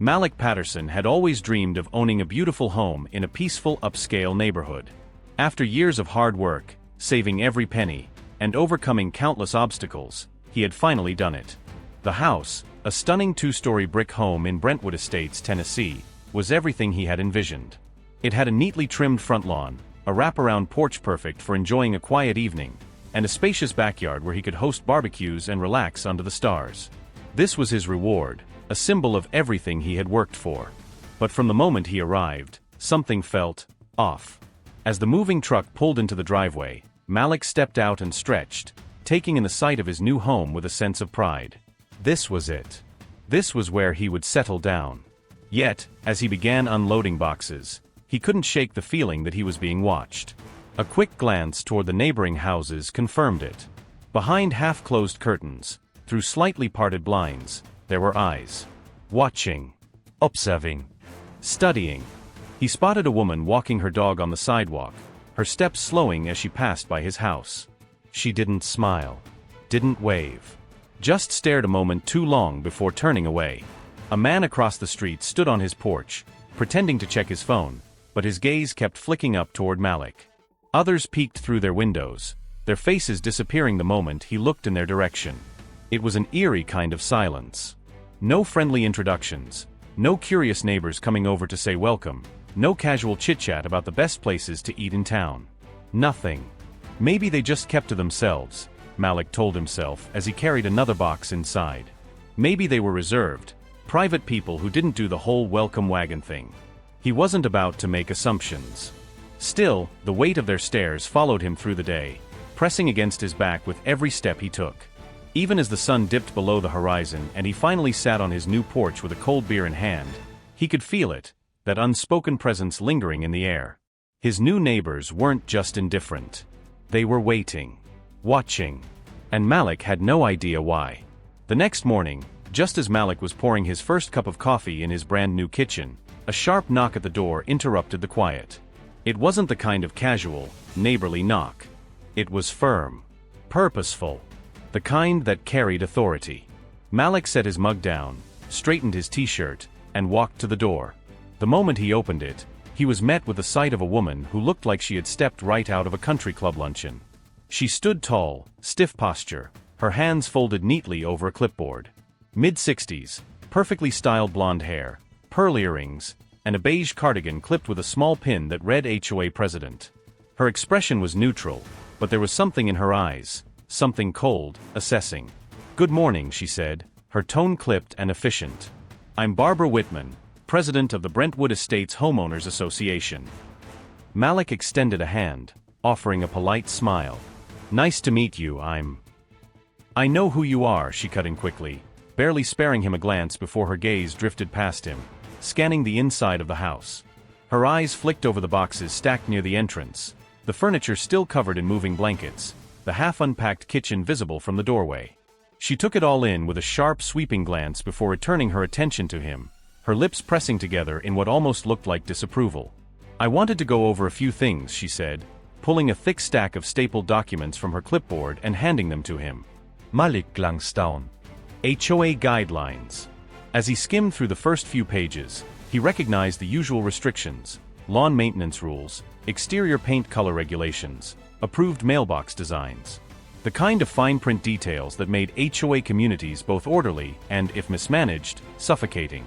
Malik Patterson had always dreamed of owning a beautiful home in a peaceful upscale neighborhood. After years of hard work, saving every penny, and overcoming countless obstacles, he had finally done it. The house, a stunning two-story brick home in Brentwood Estates, Tennessee, was everything he had envisioned. It had a neatly trimmed front lawn, a wraparound porch perfect for enjoying a quiet evening, and a spacious backyard where he could host barbecues and relax under the stars. This was his reward, a symbol of everything he had worked for. But from the moment he arrived, something felt off. As the moving truck pulled into the driveway, Malik stepped out and stretched, taking in the sight of his new home with a sense of pride. This was it. This was where he would settle down. Yet, as he began unloading boxes, he couldn't shake the feeling that he was being watched. A quick glance toward the neighboring houses confirmed it. Behind half-closed curtains, through slightly parted blinds, there were eyes. Watching. Observing. Studying. He spotted a woman walking her dog on the sidewalk, her steps slowing as she passed by his house. She didn't smile. Didn't wave. Just stared a moment too long before turning away. A man across the street stood on his porch, pretending to check his phone, but his gaze kept flicking up toward Malik. Others peeked through their windows, their faces disappearing the moment he looked in their direction. It was an eerie kind of silence. No friendly introductions, no curious neighbors coming over to say welcome, no casual chit-chat about the best places to eat in town. Nothing. Maybe they just kept to themselves, Malik told himself as he carried another box inside. Maybe they were reserved, private people who didn't do the whole welcome wagon thing. He wasn't about to make assumptions. Still, the weight of their stares followed him through the day, pressing against his back with every step he took. Even as the sun dipped below the horizon and he finally sat on his new porch with a cold beer in hand, he could feel it, that unspoken presence lingering in the air. His new neighbors weren't just indifferent. They were waiting. Watching. And Malik had no idea why. The next morning, just as Malik was pouring his first cup of coffee in his brand new kitchen, a sharp knock at the door interrupted the quiet. It wasn't the kind of casual, neighborly knock. It was firm. Purposeful. The kind that carried authority. Malik set his mug down, straightened his t-shirt, and walked to the door. The moment he opened it, he was met with the sight of a woman who looked like she had stepped right out of a country club luncheon. She stood tall, stiff posture, her hands folded neatly over a clipboard. Mid-60s, perfectly styled blonde hair, pearl earrings, and a beige cardigan clipped with a small pin that read HOA President. Her expression was neutral, but there was something in her eyes, something cold, assessing. "Good morning," she said, her tone clipped and efficient. "I'm Barbara Whitman, president of the Brentwood Estates Homeowners Association." Malik extended a hand, offering a polite smile. "Nice to meet you, I know who you are," she cut in quickly, barely sparing him a glance before her gaze drifted past him, scanning the inside of the house. Her eyes flicked over the boxes stacked near the entrance, the furniture still covered in moving blankets, the half-unpacked kitchen visible from the doorway. She took it all in with a sharp, sweeping glance before returning her attention to him, her lips pressing together in what almost looked like disapproval. "I wanted to go over a few things," she said, pulling a thick stack of stapled documents from her clipboard and handing them to him. Malik glanced down. HOA guidelines. As he skimmed through the first few pages, he recognized the usual restrictions, lawn maintenance rules, exterior paint color regulations, approved mailbox designs. The kind of fine print details that made HOA communities both orderly and, if mismanaged, suffocating.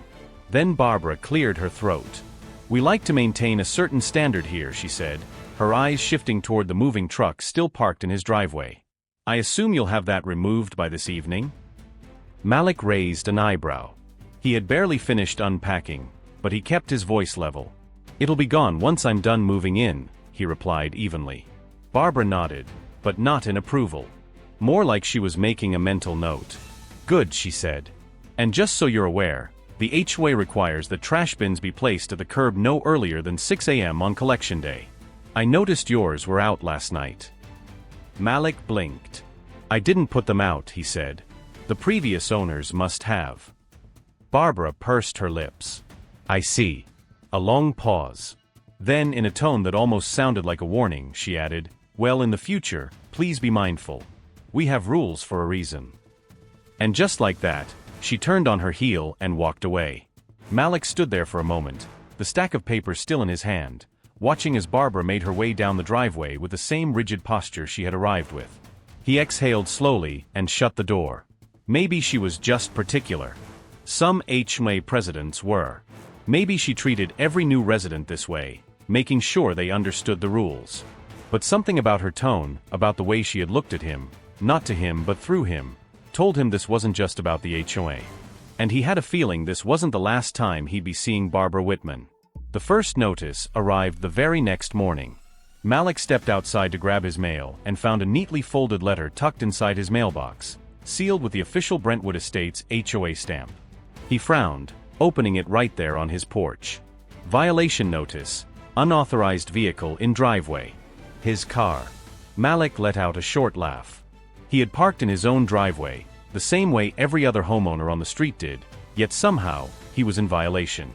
Then Barbara cleared her throat. "We like to maintain a certain standard here," she said, her eyes shifting toward the moving truck still parked in his driveway. "I assume you'll have that removed by this evening?" Malik raised an eyebrow. He had barely finished unpacking, but he kept his voice level. "It'll be gone once I'm done moving in," he replied evenly. Barbara nodded, but not in approval. More like she was making a mental note. "Good," she said. "And just so you're aware, the HOA requires that trash bins be placed at the curb no earlier than 6 a.m. on collection day. I noticed yours were out last night." Malik blinked. "I didn't put them out," he said. "The previous owners must have." Barbara pursed her lips. "I see." A long pause. Then, in a tone that almost sounded like a warning, she added, "Well, in the future, please be mindful. We have rules for a reason." And just like that, she turned on her heel and walked away. Malik stood there for a moment, the stack of papers still in his hand, watching as Barbara made her way down the driveway with the same rigid posture she had arrived with. He exhaled slowly and shut the door. Maybe she was just particular. Some HOA presidents were. Maybe she treated every new resident this way, making sure they understood the rules. But something about her tone, about the way she had looked at him, not to him but through him, told him this wasn't just about the HOA. And he had a feeling this wasn't the last time he'd be seeing Barbara Whitman. The first notice arrived the very next morning. Malik stepped outside to grab his mail and found a neatly folded letter tucked inside his mailbox, sealed with the official Brentwood Estates HOA stamp. He frowned, opening it right there on his porch. Violation notice, unauthorized vehicle in driveway. His car. Malik let out a short laugh. He had parked in his own driveway, the same way every other homeowner on the street did, yet somehow, he was in violation.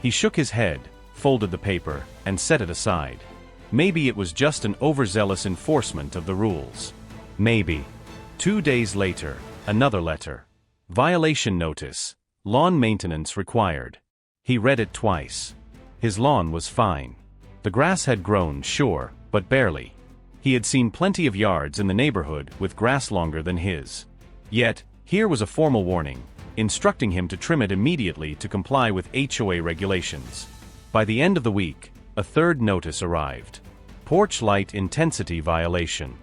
He shook his head, folded the paper, and set it aside. Maybe it was just an overzealous enforcement of the rules. Maybe. 2 days later, another letter. Violation notice, lawn maintenance required. He read it twice. His lawn was fine. The grass had grown, sure, but barely. He had seen plenty of yards in the neighborhood with grass longer than his. Yet, here was a formal warning, instructing him to trim it immediately to comply with HOA regulations. By the end of the week, a third notice arrived. Porch light intensity violation.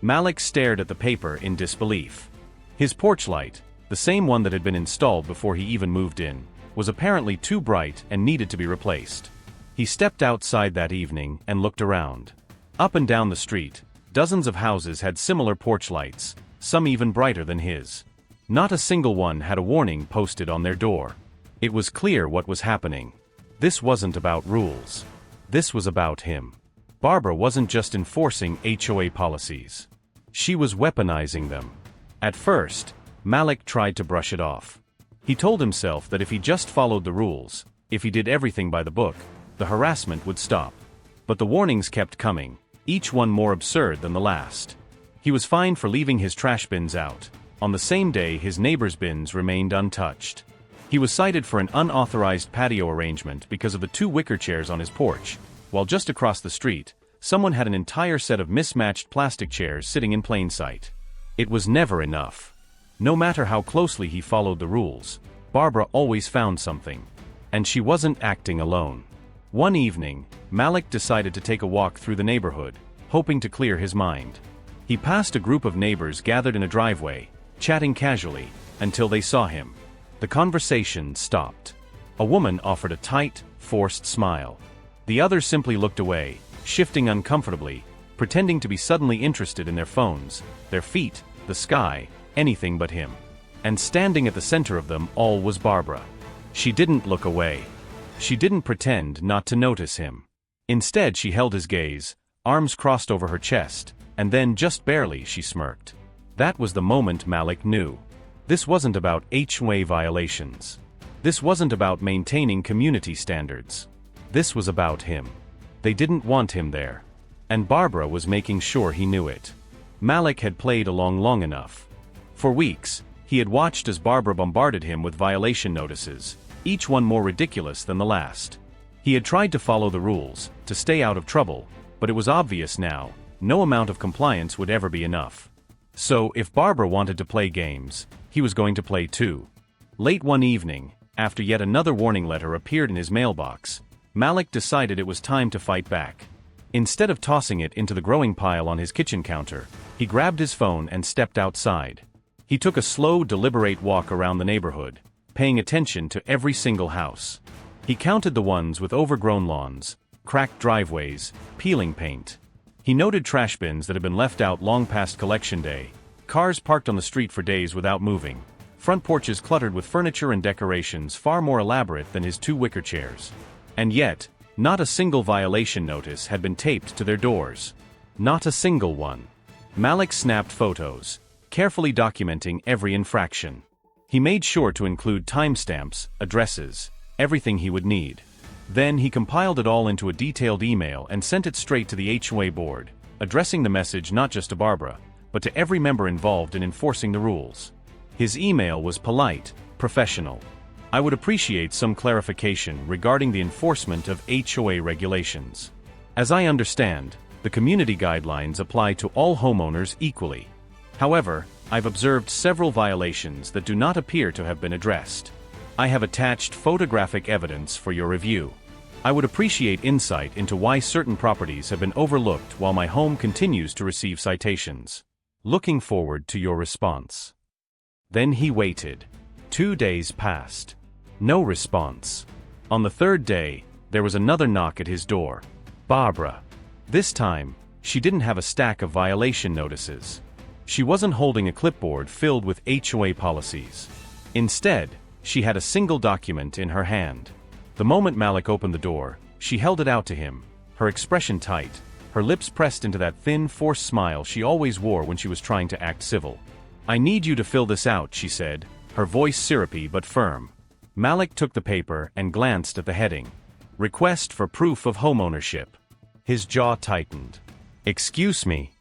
Malik stared at the paper in disbelief. His porch light, the same one that had been installed before he even moved in, was apparently too bright and needed to be replaced. He stepped outside that evening and looked around. Up and down the street, dozens of houses had similar porch lights, some even brighter than his. Not a single one had a warning posted on their door. It was clear what was happening. This wasn't about rules. This was about him. Barbara wasn't just enforcing HOA policies. She was weaponizing them. At first, Malik tried to brush it off. He told himself that if he just followed the rules, if he did everything by the book, the harassment would stop. But the warnings kept coming, each one more absurd than the last. He was fined for leaving his trash bins out. On the same day, his neighbor's bins remained untouched. He was cited for an unauthorized patio arrangement because of the 2 wicker chairs on his porch, while just across the street, someone had an entire set of mismatched plastic chairs sitting in plain sight. It was never enough. No matter how closely he followed the rules, Barbara always found something. And she wasn't acting alone. One evening, Malik decided to take a walk through the neighborhood, hoping to clear his mind. He passed a group of neighbors gathered in a driveway, chatting casually, until they saw him. The conversation stopped. A woman offered a tight, forced smile. The others simply looked away, shifting uncomfortably, pretending to be suddenly interested in their phones, their feet, the sky, anything but him. And standing at the center of them all was Barbara. She didn't look away. She didn't pretend not to notice him. Instead, she held his gaze, arms crossed over her chest, and then just barely she smirked. That was the moment Malik knew. This wasn't about HOA violations. This wasn't about maintaining community standards. This was about him. They didn't want him there. And Barbara was making sure he knew it. Malik had played along long enough. For weeks, he had watched as Barbara bombarded him with violation notices, each one more ridiculous than the last. He had tried to follow the rules, to stay out of trouble, but it was obvious now, no amount of compliance would ever be enough. So, if Barbara wanted to play games, he was going to play too. Late one evening, after yet another warning letter appeared in his mailbox, Malik decided it was time to fight back. Instead of tossing it into the growing pile on his kitchen counter, he grabbed his phone and stepped outside. He took a slow, deliberate walk around the neighborhood, paying attention to every single house. He counted the ones with overgrown lawns, cracked driveways, peeling paint. He noted trash bins that had been left out long past collection day, cars parked on the street for days without moving, front porches cluttered with furniture and decorations far more elaborate than his 2 wicker chairs. And yet, not a single violation notice had been taped to their doors. Not a single one. Malik snapped photos, carefully documenting every infraction. He made sure to include timestamps, addresses, everything he would need. Then he compiled it all into a detailed email and sent it straight to the HOA board, addressing the message not just to Barbara, but to every member involved in enforcing the rules. His email was polite, professional. I would appreciate some clarification regarding the enforcement of HOA regulations. As I understand, the community guidelines apply to all homeowners equally. However, I've observed several violations that do not appear to have been addressed. I have attached photographic evidence for your review. I would appreciate insight into why certain properties have been overlooked while my home continues to receive citations. Looking forward to your response. Then he waited. 2 days passed. No response. On the third day, there was another knock at his door. Barbara. This time, she didn't have a stack of violation notices. She wasn't holding a clipboard filled with HOA policies. Instead, she had a single document in her hand. The moment Malik opened the door, she held it out to him, her expression tight, her lips pressed into that thin, forced smile she always wore when she was trying to act civil. "I need you to fill this out," she said, her voice syrupy but firm. Malik took the paper and glanced at the heading. Request for proof of homeownership. His jaw tightened. "Excuse me."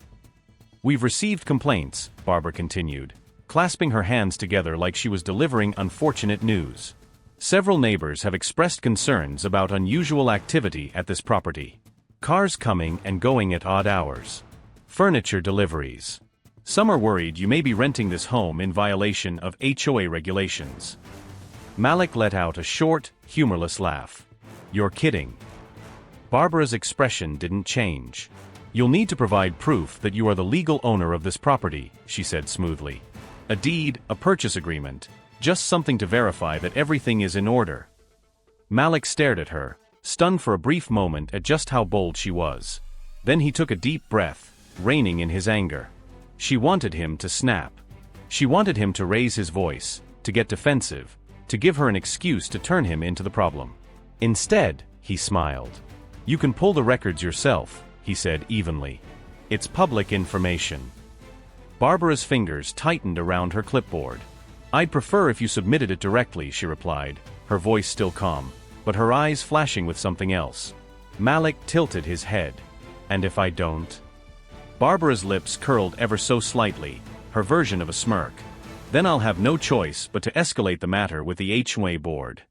"We've received complaints," Barbara continued, clasping her hands together like she was delivering unfortunate news. "Several neighbors have expressed concerns about unusual activity at this property. Cars coming and going at odd hours. Furniture deliveries. Some are worried you may be renting this home in violation of HOA regulations." Malik let out a short, humorless laugh. "You're kidding." Barbara's expression didn't change. "You'll need to provide proof that you are the legal owner of this property," she said smoothly. "A deed, a purchase agreement, just something to verify that everything is in order." Malik stared at her, stunned for a brief moment at just how bold she was. Then he took a deep breath, reining in his anger. She wanted him to snap. She wanted him to raise his voice, to get defensive, to give her an excuse to turn him into the problem. Instead, he smiled. "You can pull the records yourself," he said evenly. "It's public information." Barbara's fingers tightened around her clipboard. "I'd prefer if you submitted it directly," she replied, her voice still calm, but her eyes flashing with something else. Malik tilted his head. "And if I don't?" Barbara's lips curled ever so slightly, her version of a smirk. "Then I'll have no choice but to escalate the matter with the HOA board."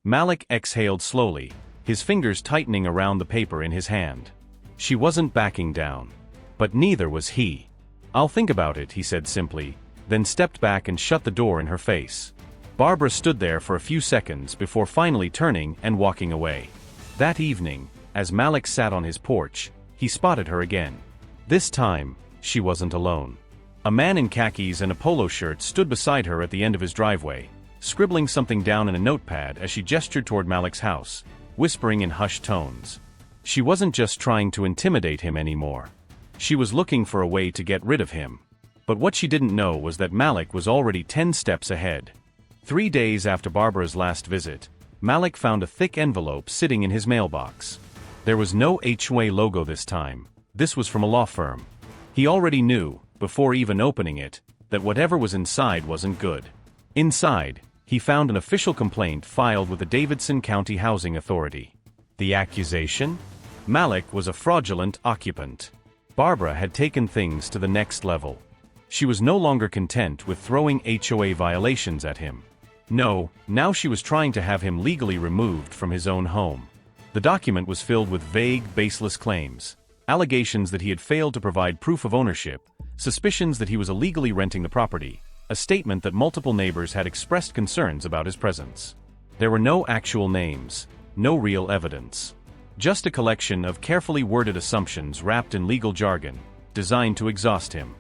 Malik exhaled slowly, his fingers tightening around the paper in his hand. She wasn't backing down. But neither was he. "I'll think about it," he said simply, then stepped back and shut the door in her face. Barbara stood there for a few seconds before finally turning and walking away. That evening, as Malik sat on his porch, he spotted her again. This time, she wasn't alone. A man in khakis and a polo shirt stood beside her at the end of his driveway, scribbling something down in a notepad as she gestured toward Malik's house, whispering in hushed tones. She wasn't just trying to intimidate him anymore. She was looking for a way to get rid of him. But what she didn't know was that Malik was already 10 steps ahead. 3 days after Barbara's last visit, Malik found a thick envelope sitting in his mailbox. There was no HOA logo this time. This was from a law firm. He already knew, before even opening it, that whatever was inside wasn't good. Inside, he found an official complaint filed with the Davidson County Housing Authority. The accusation? Malik was a fraudulent occupant. Barbara had taken things to the next level. She was no longer content with throwing HOA violations at him. No, now she was trying to have him legally removed from his own home. The document was filled with vague, baseless claims. Allegations that he had failed to provide proof of ownership, suspicions that he was illegally renting the property, a statement that multiple neighbors had expressed concerns about his presence. There were no actual names, no real evidence. Just a collection of carefully worded assumptions wrapped in legal jargon, designed to exhaust him.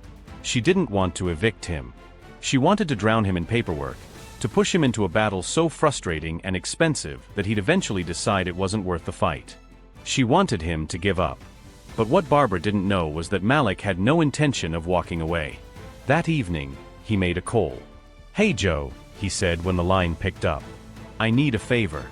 She didn't want to evict him. She wanted to drown him in paperwork, to push him into a battle so frustrating and expensive that he'd eventually decide it wasn't worth the fight. She wanted him to give up. But what Barbara didn't know was that Malik had no intention of walking away. That evening, he made a call. "Hey Joe," he said when the line picked up. "I need a favor."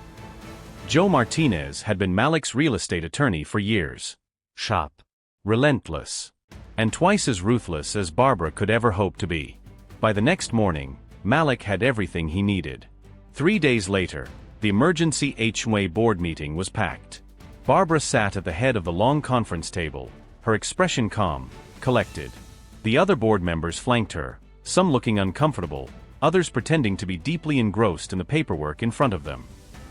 Joe Martinez had been Malik's real estate attorney for years. Sharp, relentless, and twice as ruthless as Barbara could ever hope to be. By the next morning, Malik had everything he needed. 3 days later, the emergency HOA board meeting was packed. Barbara sat at the head of the long conference table, her expression calm, collected. The other board members flanked her, some looking uncomfortable, others pretending to be deeply engrossed in the paperwork in front of them.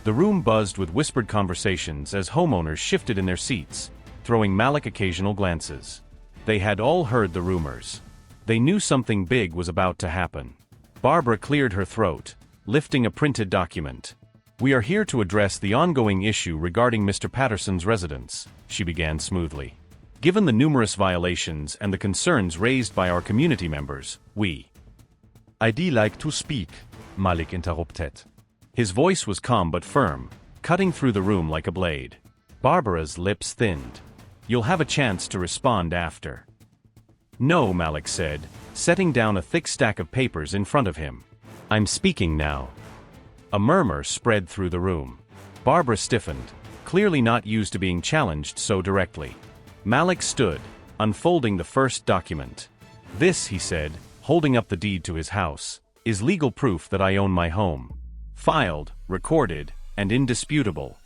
The room buzzed with whispered conversations as homeowners shifted in their seats, throwing Malik occasional glances. They had all heard the rumors. They knew something big was about to happen. Barbara cleared her throat, lifting a printed document. "We are here to address the ongoing issue regarding Mr. Patterson's residence," she began smoothly. "Given the numerous violations and the concerns raised by our community members, I'd like to speak," Malik interrupted. His voice was calm but firm, cutting through the room like a blade. Barbara's lips thinned. "You'll have a chance to respond after." "No," Malik said, setting down a thick stack of papers in front of him. "I'm speaking now." A murmur spread through the room. Barbara stiffened, clearly not used to being challenged so directly. Malik stood, unfolding the first document. "This," he said, holding up the deed to his house, "is legal proof that I own my home. Filed, recorded, and indisputable."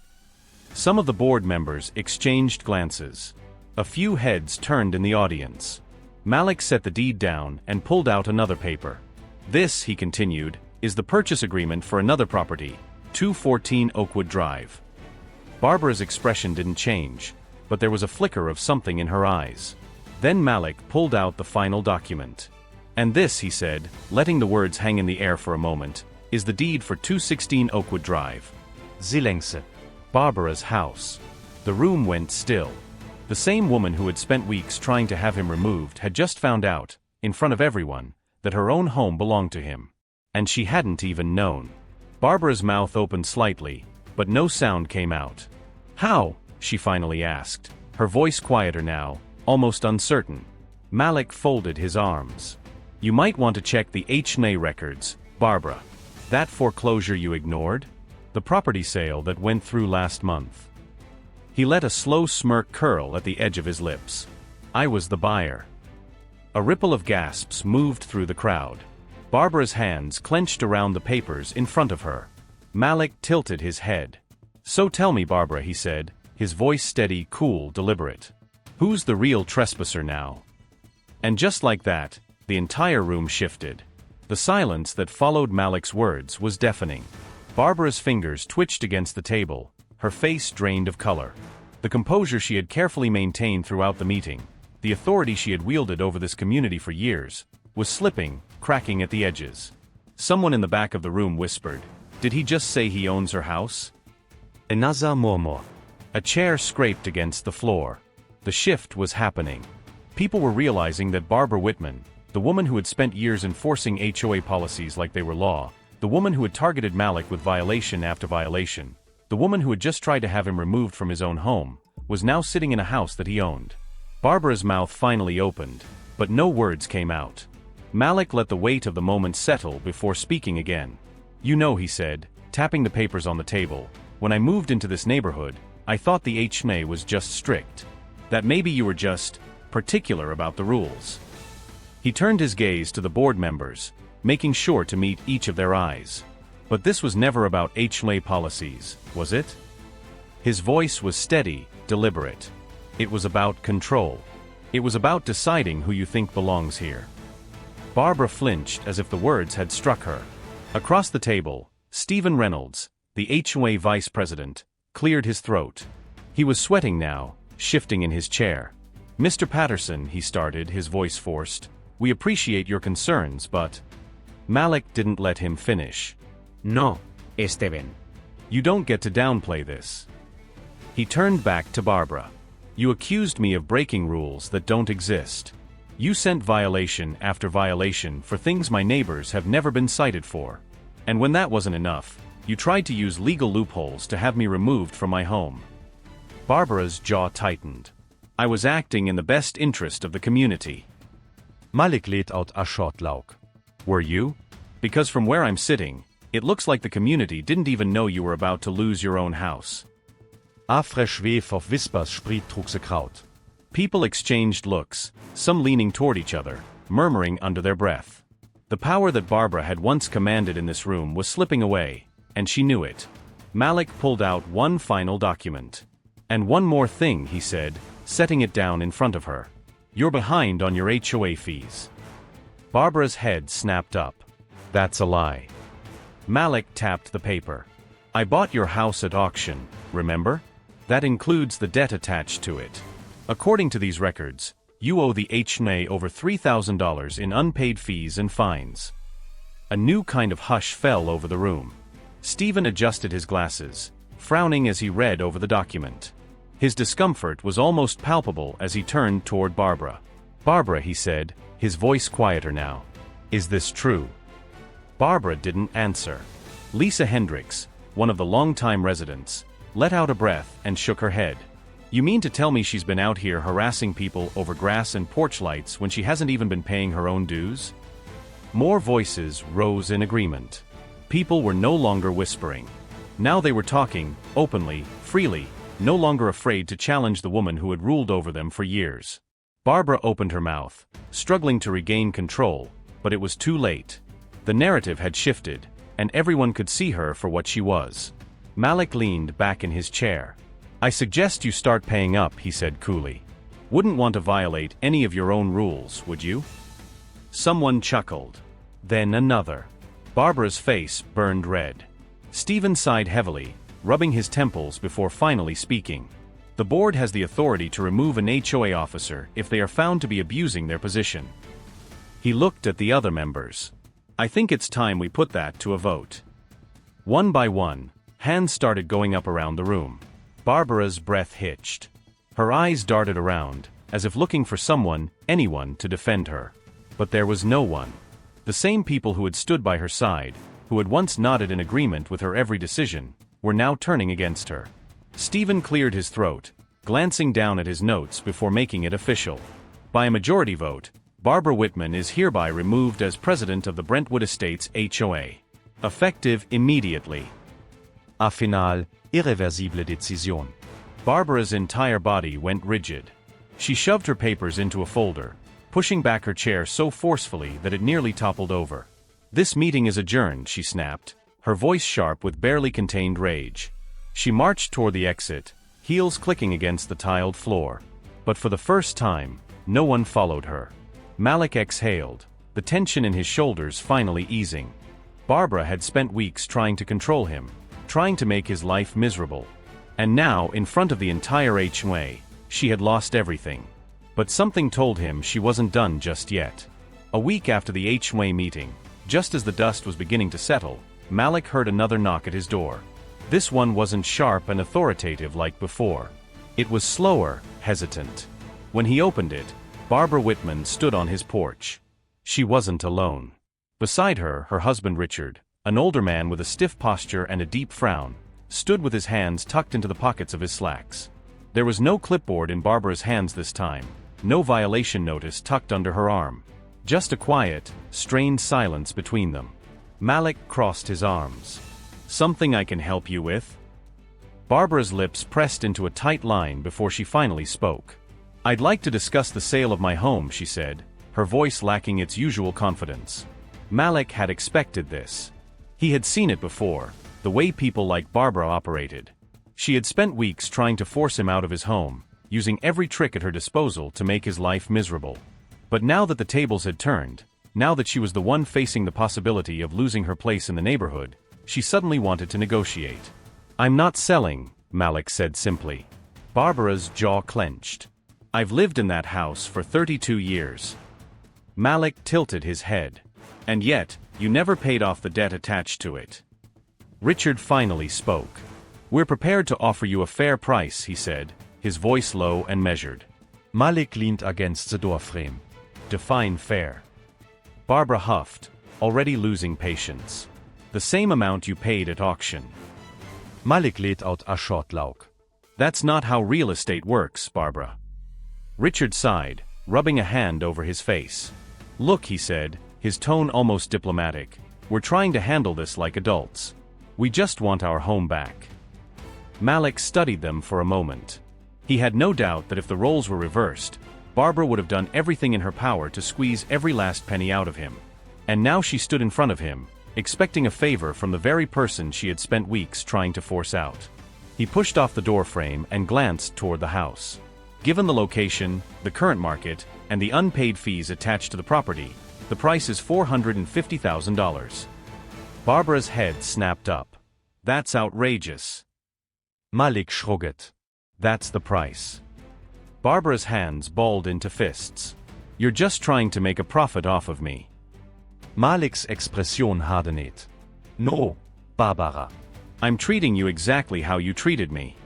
Some of the board members exchanged glances. A few heads turned in the audience. Malik set the deed down and pulled out another paper. "This," he continued, "is the purchase agreement for another property, 214 Oakwood Drive." Barbara's expression didn't change, but there was a flicker of something in her eyes. Then Malik pulled out the final document. "And this," he said, letting the words hang in the air for a moment, "is the deed for 216 Oakwood Drive. Zilengse. Barbara's house." The room went still. The same woman who had spent weeks trying to have him removed had just found out, in front of everyone, that her own home belonged to him. And she hadn't even known. Barbara's mouth opened slightly, but no sound came out. "How?" she finally asked, her voice quieter now, almost uncertain. Malik folded his arms. "You might want to check the HOA records, Barbara. That foreclosure you ignored? The property sale that went through last month." He let a slow smirk curl at the edge of his lips. "I was the buyer." A ripple of gasps moved through the crowd. Barbara's hands clenched around the papers in front of her. Malik tilted his head. "So tell me, Barbara," he said, his voice steady, cool, deliberate. "Who's the real trespasser now?" And just like that, the entire room shifted. The silence that followed Malik's words was deafening. Barbara's fingers twitched against the table, her face drained of color. The composure she had carefully maintained throughout the meeting, the authority she had wielded over this community for years, was slipping, cracking at the edges. Someone in the back of the room whispered, "Did he just say he owns her house?" Another murmur. A chair scraped against the floor. The shift was happening. People were realizing that Barbara Whitman, the woman who had spent years enforcing HOA policies like they were law, the woman who had targeted Malik with violation after violation, the woman who had just tried to have him removed from his own home, was now sitting in a house that he owned. Barbara's mouth finally opened, but no words came out. Malik let the weight of the moment settle before speaking again. "You know," he said, tapping the papers on the table, "when I moved into this neighborhood, I thought the HOA was just strict. That maybe you were just particular about the rules." He turned his gaze to the board members, making sure to meet each of their eyes. "But this was never about HOA policies, was it?" His voice was steady, deliberate. "It was about control. It was about deciding who you think belongs here." Barbara flinched as if the words had struck her. Across the table, Stephen Reynolds, the HOA vice president, cleared his throat. He was sweating now, shifting in his chair. "Mr. Patterson," he started, his voice forced, "we appreciate your concerns, but—" Malik didn't let him finish. "No, Esteban. You don't get to downplay this." He turned back to Barbara. "You accused me of breaking rules that don't exist. You sent violation after violation for things my neighbors have never been cited for. And when that wasn't enough, you tried to use legal loopholes to have me removed from my home." Barbara's jaw tightened. "I was acting in the best interest of the community." Malik let out a short laugh. "Were you? Because from where I'm sitting, it looks like the community didn't even know you were about to lose your own house." A fresh wave of whispers spread through the crowd. People exchanged looks, some leaning toward each other, murmuring under their breath. The power that Barbara had once commanded in this room was slipping away, and she knew it. Malik pulled out one final document. "And one more thing," he said, setting it down in front of her. "You're behind on your HOA fees." Barbara's head snapped up. That's a lie. Malik tapped the paper. I bought your house at auction, remember? That includes the debt attached to it. According to these records, you owe the HOA over $3,000 in unpaid fees and fines. A new kind of hush fell over the room. Stephen adjusted his glasses, frowning as he read over the document. His discomfort was almost palpable as he turned toward Barbara. Barbara, he said, his voice quieter now. Is this true? Barbara didn't answer. Lisa Hendricks, one of the longtime residents, let out a breath and shook her head. You mean to tell me she's been out here harassing people over grass and porch lights when she hasn't even been paying her own dues? More voices rose in agreement. People were no longer whispering. Now they were talking, openly, freely, no longer afraid to challenge the woman who had ruled over them for years. Barbara opened her mouth, struggling to regain control, but it was too late. The narrative had shifted, and everyone could see her for what she was. Malik leaned back in his chair. I suggest you start paying up, he said coolly. Wouldn't want to violate any of your own rules, would you? Someone chuckled. Then another. Barbara's face burned red. Stephen sighed heavily, rubbing his temples before finally speaking. The board has the authority to remove an HOA officer if they are found to be abusing their position. He looked at the other members. I think it's time we put that to a vote. One by one, hands started going up around the room. Barbara's breath hitched. Her eyes darted around, as if looking for someone, anyone, to defend her. But there was no one. The same people who had stood by her side, who had once nodded in agreement with her every decision, were now turning against her. Stephen cleared his throat, glancing down at his notes before making it official. By a majority vote, Barbara Whitman is hereby removed as president of the Brentwood Estates HOA. Effective immediately. A final, irreversible décision. Barbara's entire body went rigid. She shoved her papers into a folder, pushing back her chair so forcefully that it nearly toppled over. This meeting is adjourned, she snapped, her voice sharp with barely contained rage. She marched toward the exit, heels clicking against the tiled floor. But for the first time, no one followed her. Malik exhaled, the tension in his shoulders finally easing. Barbara had spent weeks trying to control him, trying to make his life miserable. And now, in front of the entire HOA, she had lost everything. But something told him she wasn't done just yet. A week after the HOA meeting, just as the dust was beginning to settle, Malik heard another knock at his door. This one wasn't sharp and authoritative like before. It was slower, hesitant. When he opened it, Barbara Whitman stood on his porch. She wasn't alone. Beside her, her husband Richard, an older man with a stiff posture and a deep frown, stood with his hands tucked into the pockets of his slacks. There was no clipboard in Barbara's hands this time, no violation notice tucked under her arm. Just a quiet, strained silence between them. Malik crossed his arms. Something I can help you with? Barbara's lips pressed into a tight line before she finally spoke. I'd like to discuss the sale of my home, she said, her voice lacking its usual confidence. Malik had expected this. He had seen it before, the way people like Barbara operated. She had spent weeks trying to force him out of his home, using every trick at her disposal to make his life miserable. But now that the tables had turned, now that she was the one facing the possibility of losing her place in the neighborhood, she suddenly wanted to negotiate. I'm not selling, Malik said simply. Barbara's jaw clenched. I've lived in that house for 32 years. Malik tilted his head. And yet, you never paid off the debt attached to it. Richard finally spoke. We're prepared to offer you a fair price, he said, his voice low and measured. Malik leaned against the doorframe. Define fair. Barbara huffed, already losing patience. The same amount you paid at auction. Malik let out a short laugh. That's not how real estate works, Barbara. Richard sighed, rubbing a hand over his face. Look, he said, his tone almost diplomatic, we're trying to handle this like adults. We just want our home back. Malik studied them for a moment. He had no doubt that if the roles were reversed, Barbara would have done everything in her power to squeeze every last penny out of him. And now she stood in front of him, expecting a favor from the very person she had spent weeks trying to force out. He pushed off the doorframe and glanced toward the house. Given the location, the current market, and the unpaid fees attached to the property, The price is $450,000. Barbara's head snapped up. That's outrageous. Malik shrugged. That's the price. Barbara's hands balled into fists. You're just trying to make a profit off of me. Malik's Expression hardened. No, Barbara. I'm treating you exactly how you treated me.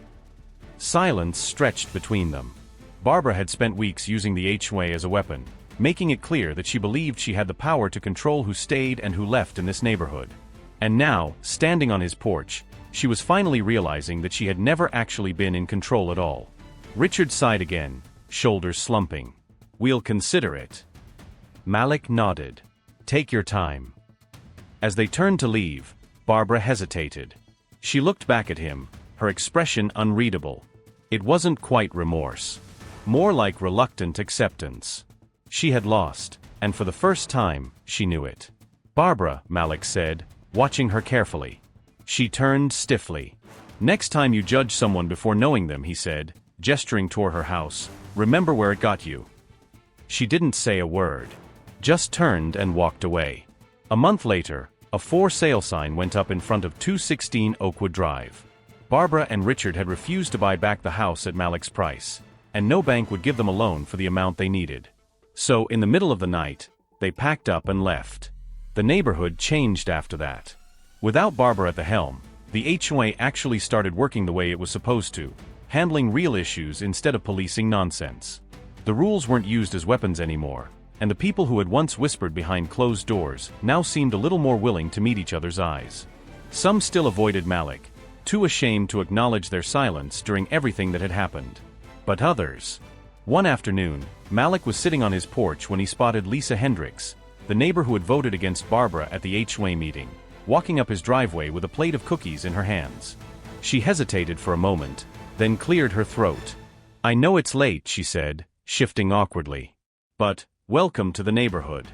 Silence stretched between them. Barbara had spent weeks using the HOA as a weapon, making it clear that she believed she had the power to control who stayed and who left in this neighborhood. And now, standing on his porch, she was finally realizing that she had never actually been in control at all. Richard sighed again, shoulders slumping. We'll consider it. Malik nodded. Take your time. As they turned to leave, Barbara hesitated. She looked back at him, her expression unreadable. It wasn't quite remorse. More like reluctant acceptance. She had lost, and for the first time, she knew it. Barbara, Malik said, watching her carefully. She turned stiffly. Next time you judge someone before knowing them, he said, gesturing toward her house, remember where it got you. She didn't say a word. Just turned and walked away. A month later, a for sale sign went up in front of 216 Oakwood Drive. Barbara and Richard had refused to buy back the house at Malik's price, and no bank would give them a loan for the amount they needed. So, in the middle of the night, they packed up and left. The neighborhood changed after that. Without Barbara at the helm, the HOA actually started working the way it was supposed to, handling real issues instead of policing nonsense. The rules weren't used as weapons anymore, and the people who had once whispered behind closed doors now seemed a little more willing to meet each other's eyes. Some still avoided Malik, too ashamed to acknowledge their silence during everything that had happened. But others. One afternoon, Malik was sitting on his porch when he spotted Lisa Hendricks, the neighbor who had voted against Barbara at the HOA meeting, walking up his driveway with a plate of cookies in her hands. She hesitated for a moment, then cleared her throat. I know it's late, she said, shifting awkwardly. But, welcome to the neighborhood.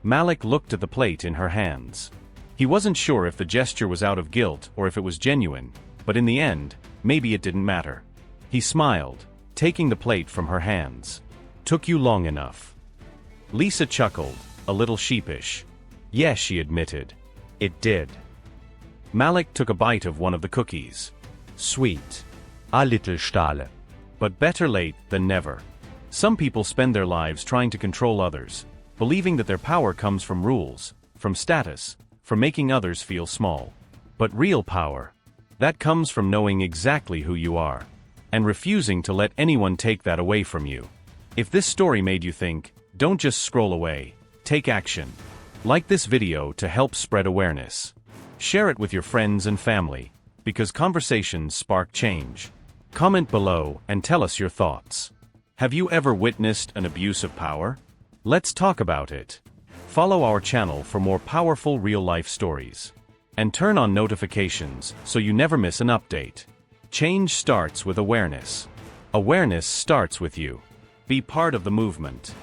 Malik looked at the plate in her hands. He wasn't sure if the gesture was out of guilt or if it was genuine, but in the end, maybe it didn't matter. He smiled, taking the plate from her hands. Took you long enough. Lisa chuckled, a little sheepish. Yes, she admitted. It did. Malik took a bite of one of the cookies. Sweet. A little Stale. But better late than never. Some people spend their lives trying to control others, believing that their power comes from rules, from status, from making others feel small. But real power, that comes from knowing exactly who you are, and refusing to let anyone take that away from you. If this story made you think, don't just scroll away, take action. Like this video to help spread awareness. Share it with your friends and family, because conversations spark change. Comment below and tell us your thoughts. Have you ever witnessed an abuse of power? Let's talk about it. Follow our channel for more powerful real-life stories. And turn on notifications so you never miss an update. Change starts with awareness. Awareness starts with you. Be part of the movement.